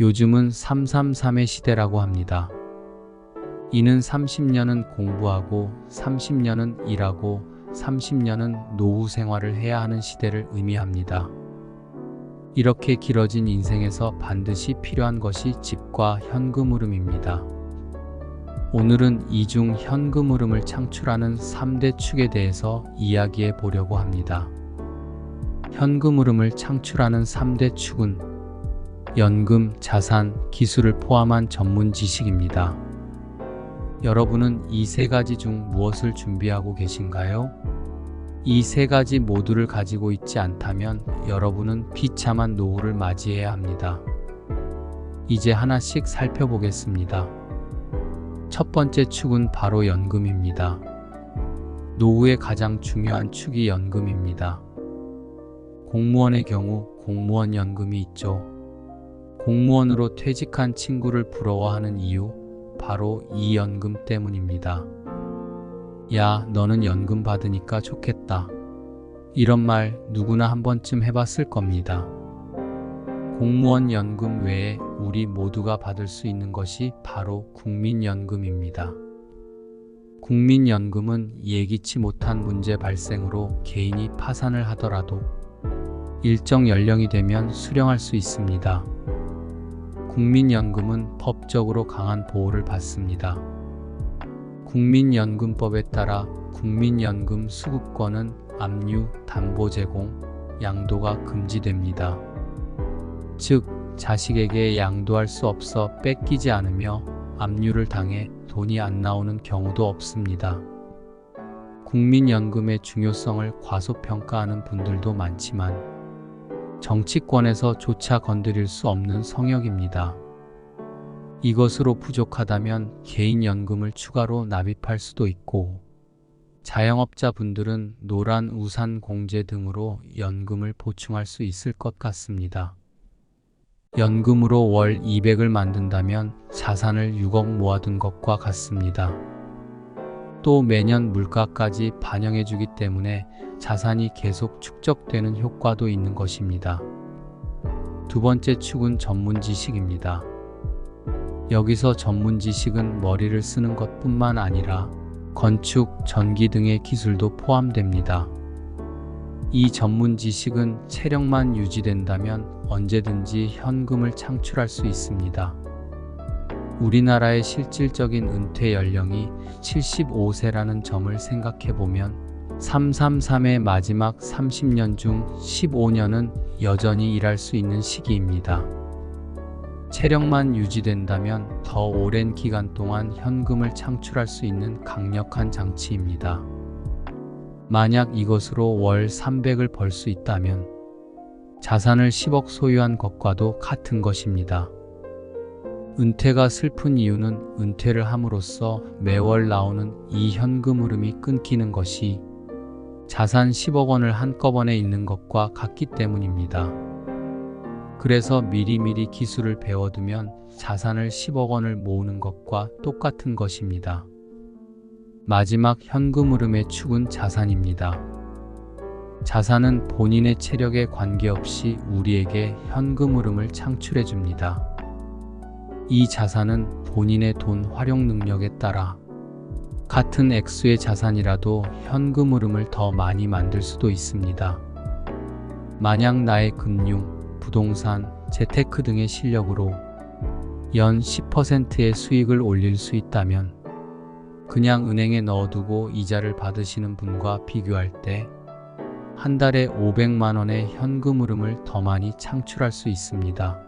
요즘은 333의 시대라고 합니다. 이는 30년은 공부하고 30년은 일하고 30년은 노후 생활을 해야 하는 시대를 의미합니다. 이렇게 길어진 인생에서 반드시 필요한 것이 집과 현금 흐름입니다. 오늘은 이중 현금 흐름을 창출하는 3대 축에 대해서 이야기해 보려고 합니다. 현금 흐름을 창출하는 3대 축은 연금, 자산, 기술을 포함한 전문 지식입니다. 여러분은 이 세 가지 중 무엇을 준비하고 계신가요? 이 세 가지 모두를 가지고 있지 않다면 여러분은 비참한 노후를 맞이해야 합니다. 이제 하나씩 살펴보겠습니다. 첫 번째 축은 바로 연금입니다. 노후의 가장 중요한 축이 연금입니다. 공무원의 경우 공무원 연금이 있죠. 공무원으로 퇴직한 친구를 부러워하는 이유, 바로 이 연금 때문입니다. 야, 너는 연금 받으니까 좋겠다. 이런 말 누구나 한 번쯤 해봤을 겁니다. 공무원 연금 외에 우리 모두가 받을 수 있는 것이 바로 국민연금입니다. 국민연금은 예기치 못한 문제 발생으로 개인이 파산을 하더라도 일정 연령이 되면 수령할 수 있습니다. 국민연금은 법적으로 강한 보호를 받습니다. 국민연금법에 따라 국민연금 수급권은 압류, 담보 제공, 양도가 금지됩니다. 즉, 자식에게 양도할 수 없어 뺏기지 않으며 압류를 당해 돈이 안 나오는 경우도 없습니다. 국민연금의 중요성을 과소평가하는 분들도 많지만 정치권에서조차 건드릴 수 없는 성역입니다. 이것으로 부족하다면 개인연금을 추가로 납입할 수도 있고, 자영업자분들은 노란 우산 공제 등으로 연금을 보충할 수 있을 것 같습니다. 연금으로 월 200을 만든다면 자산을 6억 모아둔 것과 같습니다. 또 매년 물가까지 반영해주기 때문에 자산이 계속 축적되는 효과도 있는 것입니다. 두 번째 축은 전문 지식입니다. 여기서 전문 지식은 머리를 쓰는 것뿐만 아니라 건축, 전기 등의 기술도 포함됩니다. 이 전문 지식은 체력만 유지된다면 언제든지 현금을 창출할 수 있습니다. 우리나라의 실질적인 은퇴 연령이 75세라는 점을 생각해보면 333의 마지막 30년 중 15년은 여전히 일할 수 있는 시기입니다. 체력만 유지된다면 더 오랜 기간 동안 현금을 창출할 수 있는 강력한 장치입니다. 만약 이것으로 월 300을 벌 수 있다면 자산을 10억 소유한 것과도 같은 것입니다. 은퇴가 슬픈 이유는 은퇴를 함으로써 매월 나오는 이 현금 흐름이 끊기는 것이 자산 10억 원을 한꺼번에 잃는 것과 같기 때문입니다. 그래서 미리미리 기술을 배워두면 자산을 10억 원을 모으는 것과 똑같은 것입니다. 마지막 현금 흐름의 축은 자산입니다. 자산은 본인의 체력에 관계없이 우리에게 현금 흐름을 창출해 줍니다. 이 자산은 본인의 돈 활용 능력에 따라 같은 액수의 자산이라도 현금 흐름을 더 많이 만들 수도 있습니다. 만약 나의 금융, 부동산, 재테크 등의 실력으로 연 10%의 수익을 올릴 수 있다면 그냥 은행에 넣어두고 이자를 받으시는 분과 비교할 때 한 달에 500만 원의 현금 흐름을 더 많이 창출할 수 있습니다.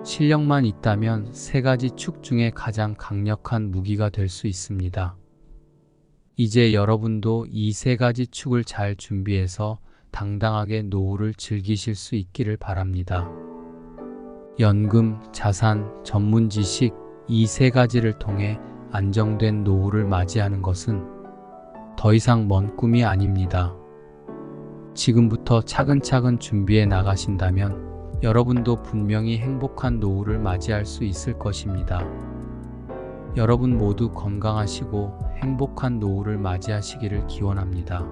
실력만 있다면 세 가지 축 중에 가장 강력한 무기가 될 수 있습니다. 이제 여러분도 이 세 가지 축을 잘 준비해서 당당하게 노후를 즐기실 수 있기를 바랍니다. 연금, 자산, 전문 지식, 이 세 가지를 통해 안정된 노후를 맞이하는 것은 더 이상 먼 꿈이 아닙니다. 지금부터 차근차근 준비해 나가신다면 여러분도 분명히 행복한 노후를 맞이할 수 있을 것입니다. 여러분 모두 건강하시고 행복한 노후를 맞이하시기를 기원합니다.